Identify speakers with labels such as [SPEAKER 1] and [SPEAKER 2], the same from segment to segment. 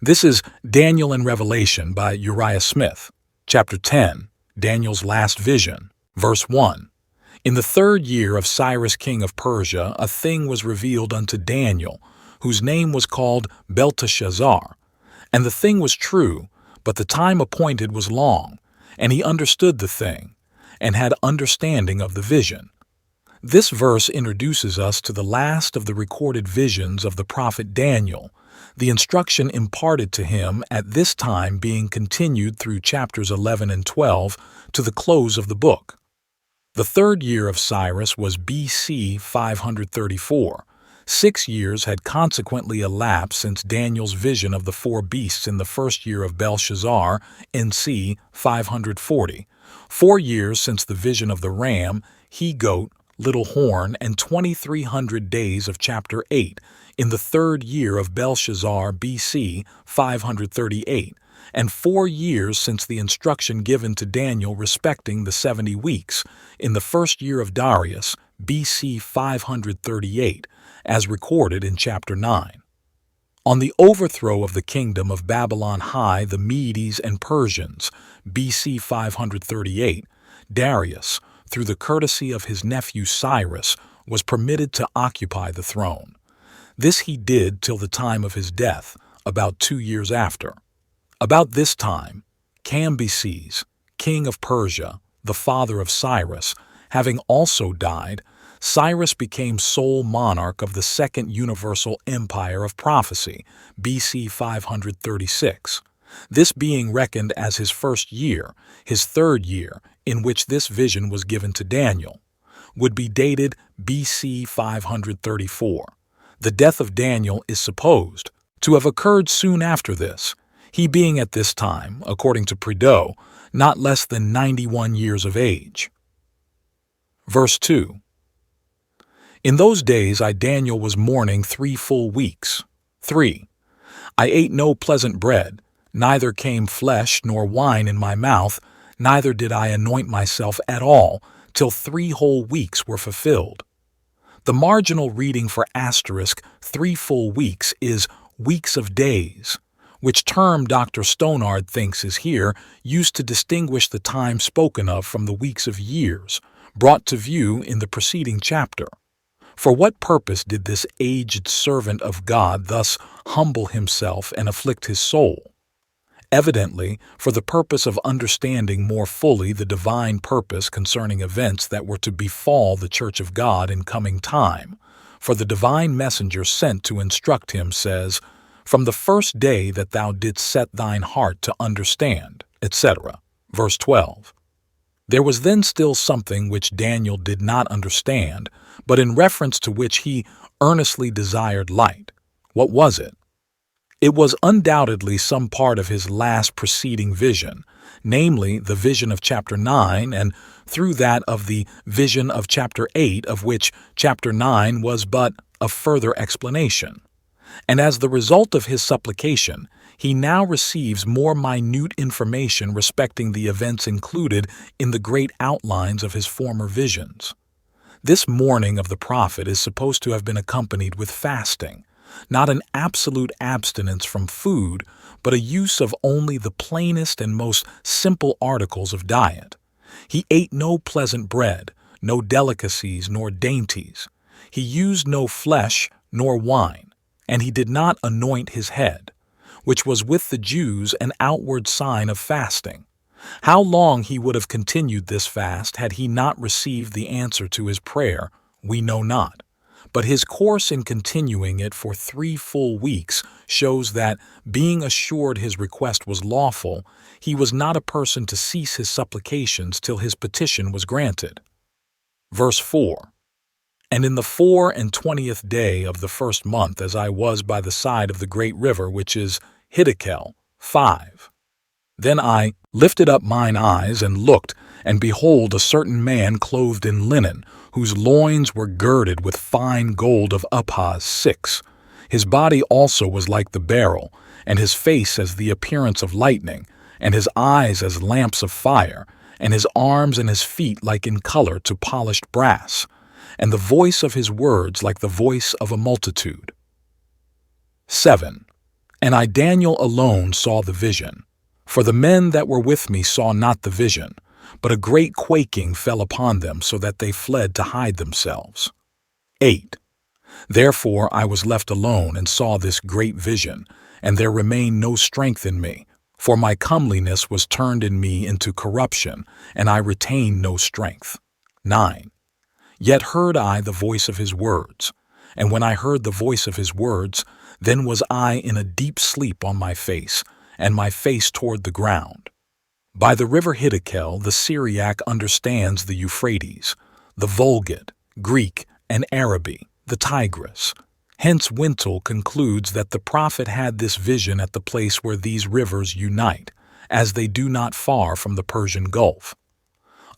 [SPEAKER 1] This is Daniel and Revelation by Uriah Smith, Chapter 10, Daniel's Last Vision, Verse 1. In the 3rd year of Cyrus king of Persia, a thing was revealed unto Daniel, whose name was called Belteshazzar. And the thing was true, but the time appointed was long, and he understood the thing, and had understanding of the vision. This verse introduces us to the last of the recorded visions of the prophet Daniel, the instruction imparted to him at this time being continued through chapters 11 and 12 to the close of the book. The 3rd year of Cyrus was B.C. 534. 6 years had consequently elapsed since Daniel's vision of the 4 beasts in the 1st year of Belshazzar, N.C. 540. 4 years since the vision of the ram, he-goat, little horn, and 2,300 days of chapter 8 in the 3rd year of Belshazzar, B.C. 538, and 4 years since the instruction given to Daniel respecting the 70 weeks in the 1st year of Darius, B.C. 538, as recorded in chapter 9. On the overthrow of the kingdom of Babylon High, the Medes and Persians, B.C. 538, Darius, through the courtesy of his nephew Cyrus, was permitted to occupy the throne. This he did till the time of his death, about 2 years after. About this time, Cambyses, king of Persia, the father of Cyrus, having also died, Cyrus became sole monarch of the 2nd universal empire of prophecy, B.C. 536. This being reckoned as his 1st year, his 3rd year, in which this vision was given to Daniel, would be dated B.C. 534. The death of Daniel is supposed to have occurred soon after this, he being at this time, according to Prideaux, not less than 91 years of age. Verse 2. In those days I, Daniel, was mourning 3 full weeks. 3. I ate no pleasant bread, neither came flesh nor wine in my mouth, neither did I anoint myself at all, till 3 whole weeks were fulfilled. The marginal reading for asterisk 3 full weeks is weeks of days, which term Dr. Stonard thinks is here used to distinguish the time spoken of from the weeks of years, brought to view in the preceding chapter. For what purpose did this aged servant of God thus humble himself and afflict his soul? Evidently, for the purpose of understanding more fully the divine purpose concerning events that were to befall the Church of God in coming time. For the divine messenger sent to instruct him says, "From the first day that thou didst set thine heart to understand," etc. Verse 12. There was then still something which Daniel did not understand, but in reference to which he earnestly desired light. What was it? It was undoubtedly some part of his last preceding vision, namely the vision of chapter 9, and through that of the vision of chapter 8, of which chapter 9 was but a further explanation. And as the result of his supplication, he now receives more minute information respecting the events included in the great outlines of his former visions. This mourning of the prophet is supposed to have been accompanied with fasting, not an absolute abstinence from food, but a use of only the plainest and most simple articles of diet. He ate no pleasant bread, no delicacies nor dainties. He used no flesh nor wine, and he did not anoint his head, which was with the Jews an outward sign of fasting. How long he would have continued this fast had he not received the answer to his prayer, we know not. But his course in continuing it for 3 full weeks shows that, being assured his request was lawful, he was not a person to cease his supplications till his petition was granted. Verse 4. And in the 24th day of the 1st month, as I was by the side of the great river, which is Hiddekel, 5. Then I lifted up mine eyes and looked, and behold, a certain man clothed in linen, whose loins were girded with fine gold of Uphaz, 6. His body also was like the beryl, and his face as the appearance of lightning, and his eyes as lamps of fire, and his arms and his feet like in color to polished brass, and the voice of his words like the voice of a multitude. 7. And I, Daniel, alone saw the vision. For the men that were with me saw not the vision, but a great quaking fell upon them, so that they fled to hide themselves. 8. Therefore I was left alone and saw this great vision, and there remained no strength in me, for my comeliness was turned in me into corruption, and I retained no strength. 9. Yet heard I the voice of his words, and when I heard the voice of his words, then was I in a deep sleep on my face, and my face toward the ground. By the river Hiddekel the Syriac understands the Euphrates, the Vulgate, Greek, and Araby, the Tigris. Hence Wintle concludes that the prophet had this vision at the place where these rivers unite, as they do not far from the Persian Gulf.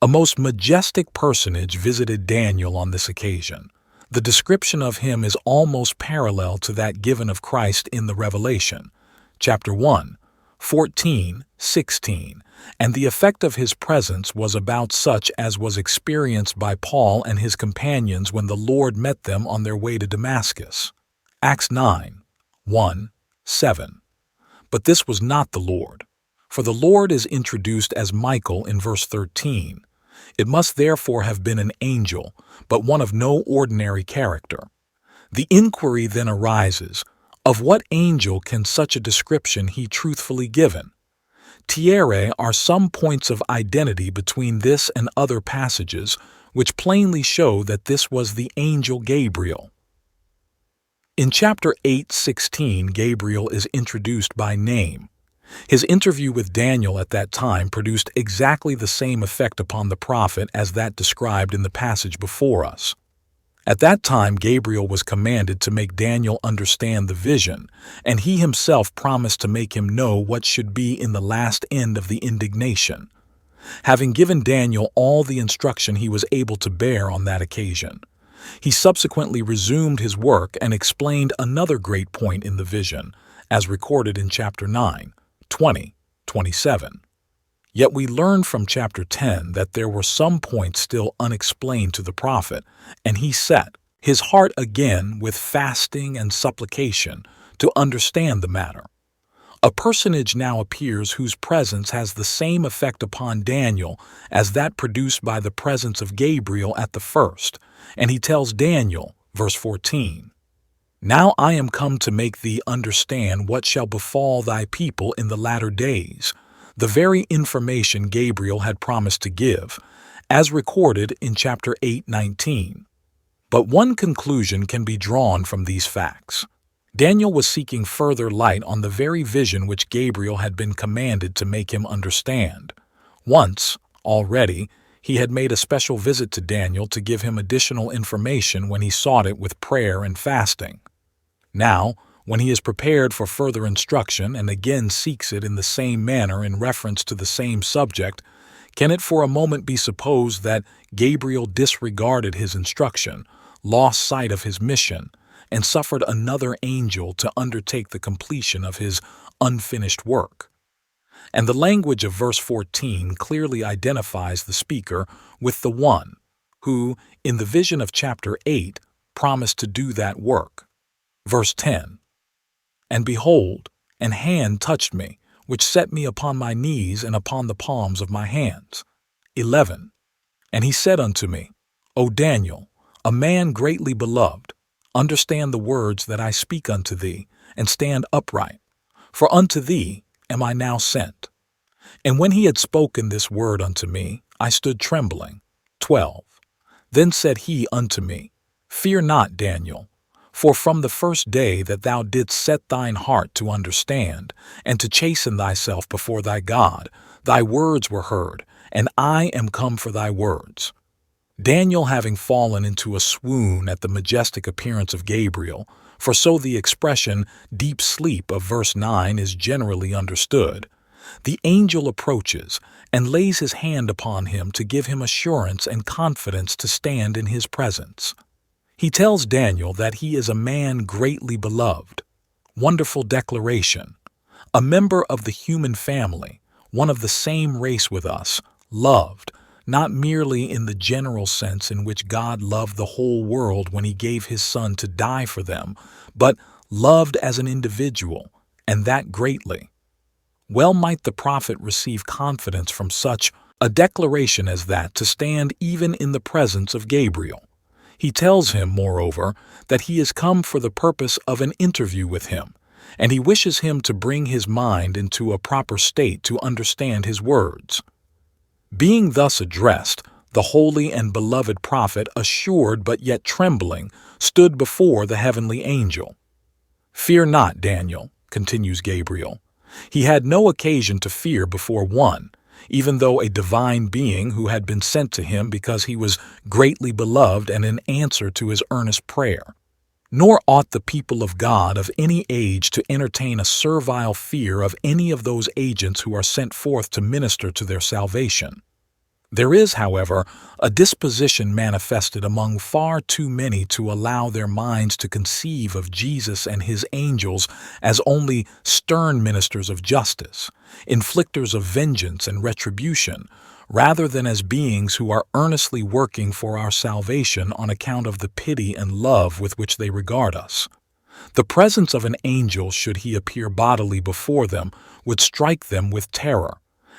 [SPEAKER 1] A most majestic personage visited Daniel on this occasion. The description of him is almost parallel to that given of Christ in the Revelation, chapter 1, 14, 16, and the effect of his presence was about such as was experienced by Paul and his companions when the Lord met them on their way to Damascus. Acts 9, 1, 7. But this was not the Lord, for the Lord is introduced as Michael in verse 13. It must therefore have been an angel, but one of no ordinary character. The inquiry then arises, of what angel can such a description he truthfully given? Tiare are some points of identity between this and other passages, which plainly show that this was the angel Gabriel. In chapter 8:16, Gabriel is introduced by name. His interview with Daniel at that time produced exactly the same effect upon the prophet as that described in the passage before us. At that time, Gabriel was commanded to make Daniel understand the vision, and he himself promised to make him know what should be in the last end of the indignation. Having given Daniel all the instruction he was able to bear on that occasion, he subsequently resumed his work and explained another great point in the vision, as recorded in chapter 9, 20, 27. Yet we learn from chapter 10 that there were some points still unexplained to the prophet, and he set his heart again with fasting and supplication to understand the matter. A personage now appears whose presence has the same effect upon Daniel as that produced by the presence of Gabriel at the first, and he tells Daniel, verse 14, "Now I am come to make thee understand what shall befall thy people in the latter days," the very information Gabriel had promised to give, as recorded in chapter 8:19. But one conclusion can be drawn from these facts. Daniel was seeking further light on the very vision which Gabriel had been commanded to make him understand. Once, already, he had made a special visit to Daniel to give him additional information when he sought it with prayer and fasting. Now, when he is prepared for further instruction and again seeks it in the same manner in reference to the same subject, can it for a moment be supposed that Gabriel disregarded his instruction, lost sight of his mission, and suffered another angel to undertake the completion of his unfinished work? And the language of verse 14 clearly identifies the speaker with the one who, in the vision of chapter 8, promised to do that work. Verse 10, "And behold, an hand touched me, which set me upon my knees and upon the palms of my hands." 11, "And he said unto me, O Daniel, a man greatly beloved, understand the words that I speak unto thee, and stand upright, for unto thee am I now sent. And when he had spoken this word unto me, I stood trembling." 12, "Then said he unto me, Fear not, Daniel, for from the first day that thou didst set thine heart to understand, and to chasten thyself before thy God, thy words were heard, and I am come for thy words." Daniel, having fallen into a swoon at the majestic appearance of Gabriel, for so the expression deep sleep of verse 9 is generally understood, the angel approaches and lays his hand upon him to give him assurance and confidence to stand in his presence. He tells Daniel that he is a man greatly beloved. Wonderful declaration. A member of the human family, one of the same race with us, loved, not merely in the general sense in which God loved the whole world when he gave his Son to die for them, but loved as an individual and that greatly. Well might the prophet receive confidence from such a declaration as that to stand even in the presence of Gabriel. He tells him, moreover, that he has come for the purpose of an interview with him, and he wishes him to bring his mind into a proper state to understand his words. Being thus addressed, the holy and beloved prophet, assured but yet trembling, stood before the heavenly angel. "Fear not, Daniel," continues Gabriel. He had no occasion to fear before one, even though a divine being who had been sent to him because he was greatly beloved and in answer to his earnest prayer. Nor ought the people of God of any age to entertain a servile fear of any of those agents who are sent forth to minister to their salvation. There is, however, a disposition manifested among far too many to allow their minds to conceive of Jesus and his angels as only stern ministers of justice, inflictors of vengeance and retribution, rather than as beings who are earnestly working for our salvation on account of the pity and love with which they regard us. The presence of an angel, should he appear bodily before them, would strike them with terror,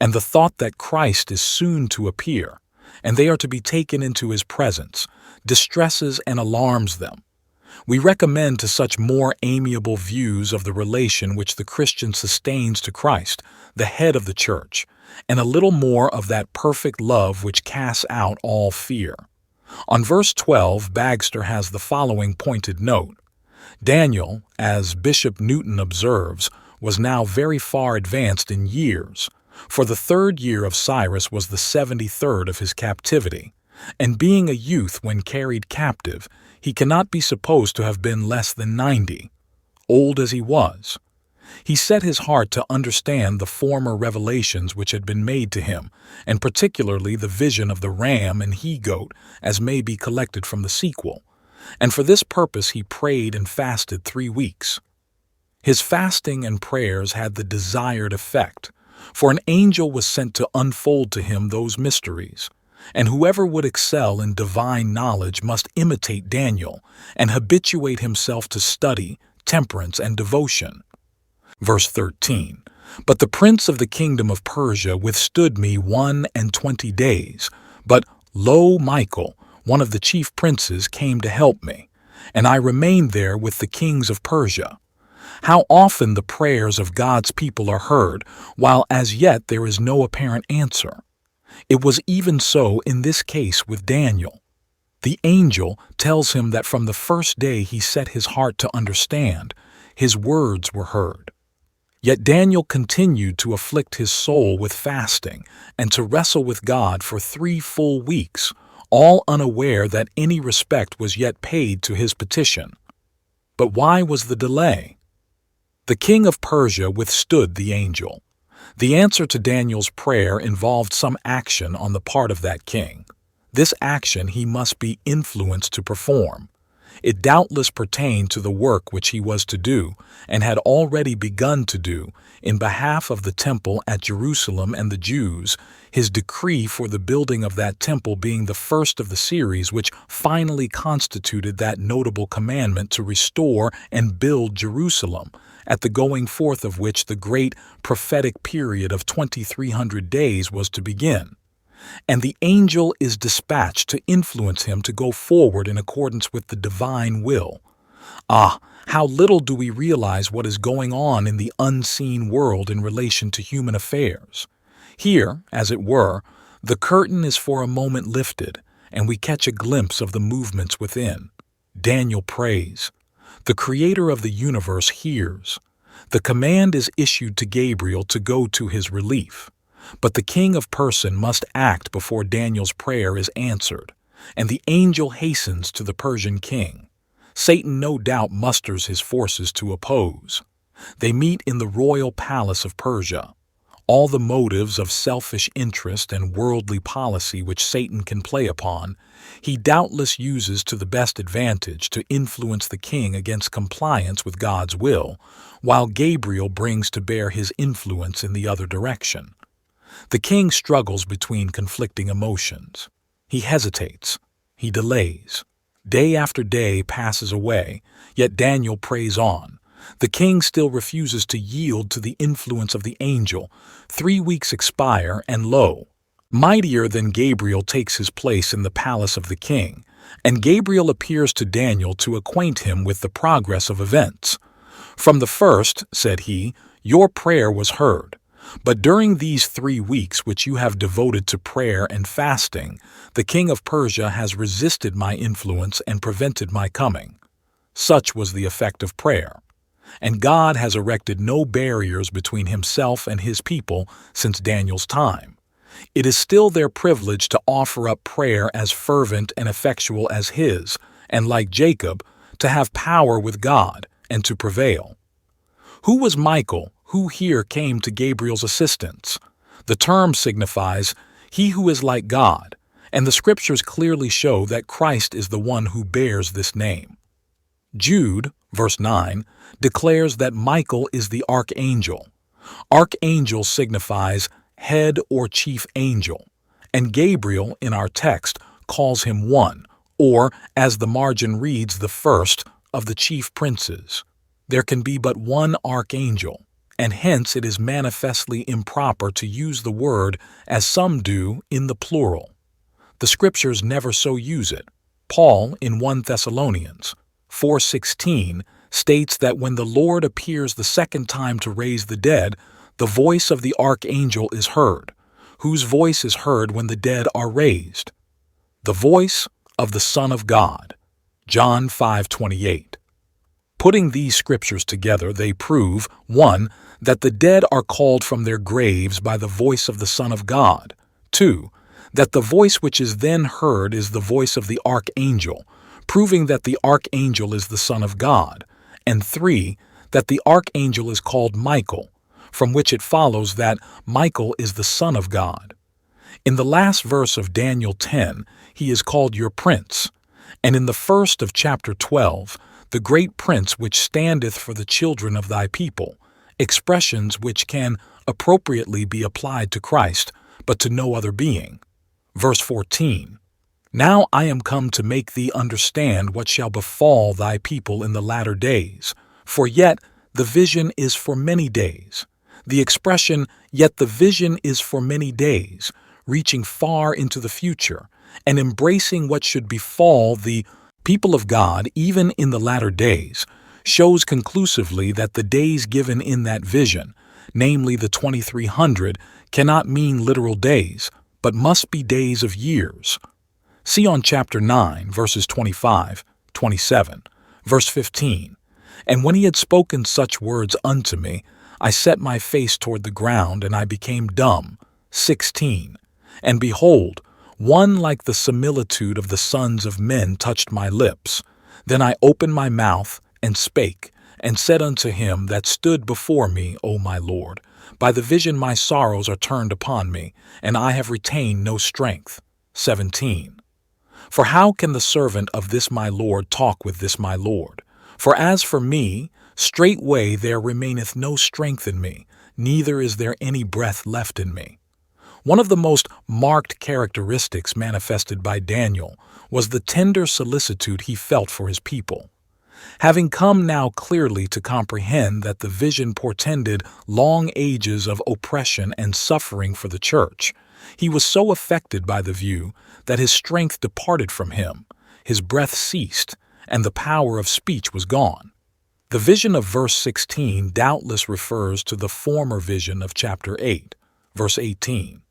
[SPEAKER 1] and the thought that Christ is soon to appear, and they are to be taken into his presence, distresses and alarms them. We recommend to such more amiable views of the relation which the Christian sustains to Christ, the head of the church, and a little more of that perfect love which casts out all fear. On verse 12, Bagster has the following pointed note. Daniel, as Bishop Newton observes, was now very far advanced in years, for the 3rd year of Cyrus was the 73rd of his captivity, and being a youth when carried captive, he cannot be supposed to have been less than 90, old as he was. He set his heart to understand the former revelations which had been made to him, and particularly the vision of the ram and he-goat, as may be collected from the sequel, and for this purpose he prayed and fasted 3 weeks. His fasting and prayers had the desired effect, for an angel was sent to unfold to him those mysteries, and whoever would excel in divine knowledge must imitate Daniel and habituate himself to study, temperance, and devotion. Verse 13, "But the prince of the kingdom of Persia withstood me 21 days, but lo, Michael, one of the chief princes, came to help me, and I remained there with the kings of Persia." How often the prayers of God's people are heard, while as yet there is no apparent answer. It was even so in this case with Daniel. The angel tells him that from the first day he set his heart to understand, his words were heard. Yet Daniel continued to afflict his soul with fasting and to wrestle with God for 3 full weeks, all unaware that any respect was yet paid to his petition. But why was the delay? The king of Persia withstood the angel. The answer to Daniel's prayer involved some action on the part of that king. This action he must be influenced to perform. It doubtless pertained to the work which he was to do, and had already begun to do, in behalf of the temple at Jerusalem and the Jews, his decree for the building of that temple being the first of the series which finally constituted that notable commandment to restore and build Jerusalem, at the going forth of which the great prophetic period of 2300 days was to begin. And the angel is dispatched to influence him to go forward in accordance with the divine will. Ah, how little do we realize what is going on in the unseen world in relation to human affairs. Here, as it were, the curtain is for a moment lifted, and we catch a glimpse of the movements within. Daniel prays. The Creator of the universe hears. The command is issued to Gabriel to go to his relief. But the king of Persia must act before Daniel's prayer is answered, and the angel hastens to the Persian king. Satan no doubt musters his forces to oppose. They meet in the royal palace of Persia. All the motives of selfish interest and worldly policy which Satan can play upon, he doubtless uses to the best advantage to influence the king against compliance with God's will, while Gabriel brings to bear his influence in the other direction. The king struggles between conflicting emotions. He hesitates. He delays. Day after day passes away, yet Daniel prays on, The king still refuses to yield to the influence of the angel. 3 weeks expire, and lo, mightier than Gabriel takes his place in the palace of the king, and Gabriel appears to Daniel to acquaint him with the progress of events. "From the first," said he, "your prayer was heard. But during these 3 weeks which you have devoted to prayer and fasting, the king of Persia has resisted my influence and prevented my coming." Such was the effect of prayer. And God has erected no barriers between himself and his people since Daniel's time. It is still their privilege to offer up prayer as fervent and effectual as his, and like Jacob, to have power with God and to prevail. Who was Michael, who here came to Gabriel's assistance? The term signifies he who is like God, and the scriptures clearly show that Christ is the one who bears this name. Jude, verse 9, declares that Michael is the archangel. Archangel signifies head or chief angel, and Gabriel, in our text, calls him one, or, as the margin reads, the first of the chief princes. There can be but one archangel, and hence it is manifestly improper to use the word, as some do, in the plural. The scriptures never so use it. Paul, in 1 Thessalonians 4:16, states that when the Lord appears the second time to raise the dead, the voice of the archangel is heard, whose voice is heard when the dead are raised. The voice of the Son of God. John 5:28. Putting these scriptures together, they prove, 1, that the dead are called from their graves by the voice of the Son of God, 2, that the voice which is then heard is the voice of the archangel, proving that the archangel is the Son of God, and 3, that the archangel is called Michael, from which it follows that Michael is the Son of God. In the last verse of Daniel 10, he is called your prince, and in the first of chapter 12, the great prince which standeth for the children of thy people, expressions which can appropriately be applied to Christ, but to no other being. Verse 14, Now I am come to make thee understand what shall befall thy people in the latter days, for yet the vision is for many days. The expression, yet the vision is for many days, reaching far into the future, and embracing what should befall the people of God even in the latter days, shows conclusively that the days given in that vision, namely the 2300, cannot mean literal days, but must be days of years. See on chapter 9, verses 25, 27, verse 15. And when he had spoken such words unto me, I set my face toward the ground, and I became dumb. 16. And behold, one like the similitude of the sons of men touched my lips. Then I opened my mouth, and spake, and said unto him that stood before me, O my Lord, by the vision my sorrows are turned upon me, and I have retained no strength. 17. For how can the servant of this my Lord talk with this my Lord? For as for me, straightway there remaineth no strength in me, neither is there any breath left in me. One of the most marked characteristics manifested by Daniel was the tender solicitude he felt for his people. Having come now clearly to comprehend that the vision portended long ages of oppression and suffering for the church, he was so affected by the view that his strength departed from him, his breath ceased, and the power of speech was gone. The vision of verse 16 doubtless refers to the former vision of chapter 8, verse 18.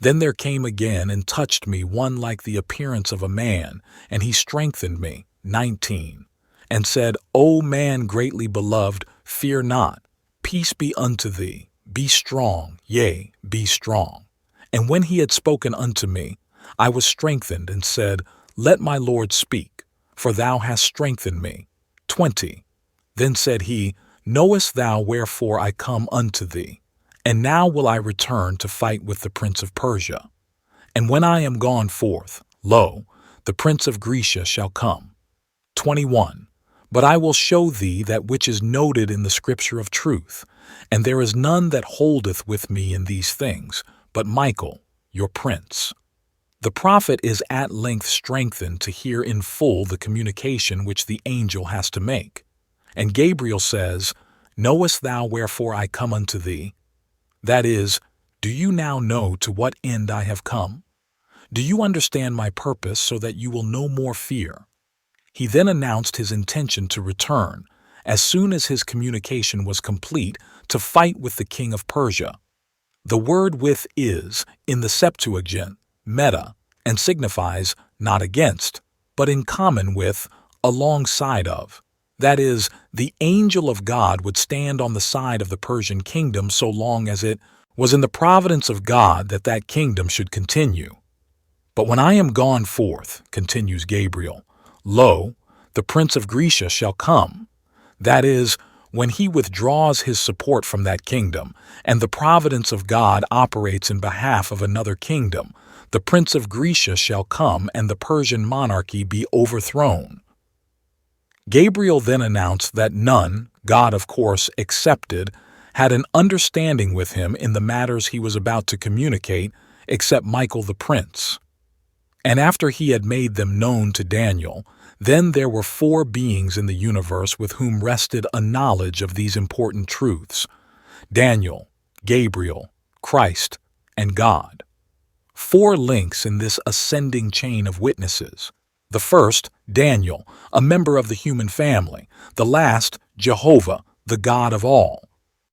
[SPEAKER 1] Then there came again and touched me one like the appearance of a man, and he strengthened me. 19. And said, O man greatly beloved, fear not. Peace be unto thee. Be strong, yea, be strong. And when he had spoken unto me, I was strengthened, and said, Let my Lord speak, for thou hast strengthened me. 20. Then said he, Knowest thou wherefore I come unto thee? And now will I return to fight with the prince of Persia. And when I am gone forth, lo, the prince of Grecia shall come. 21. But I will show thee that which is noted in the scripture of truth, and there is none that holdeth with me in these things, but Michael, your prince. The prophet is at length strengthened to hear in full the communication which the angel has to make. And Gabriel says, "Knowest thou wherefore I come unto thee?" That is, do you now know to what end I have come? Do you understand my purpose so that you will no more fear? He then announced his intention to return, as soon as his communication was complete, to fight with the king of Persia. The word "with" is, in the Septuagint, meta, and signifies not against, but in common with, alongside of. That is, the angel of God would stand on the side of the Persian kingdom so long as it was in the providence of God that that kingdom should continue. "But when I am gone forth," continues Gabriel, "lo, the prince of Grecia shall come." That is, when he withdraws his support from that kingdom, and the providence of God operates in behalf of another kingdom, the prince of Grecia shall come and the Persian monarchy be overthrown. Gabriel then announced that none, God of course excepted, had an understanding with him in the matters he was about to communicate except Michael the prince. And after he had made them known to Daniel, then there were 4 beings in the universe with whom rested a knowledge of these important truths: Daniel, Gabriel, Christ, and God. 4 links in this ascending chain of witnesses. The first, Daniel, a member of the human family. The last, Jehovah, the God of all.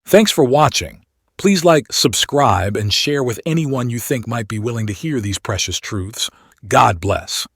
[SPEAKER 1] Thanks for watching. Please like, subscribe, and share with anyone you think might be willing to hear these precious truths. God bless.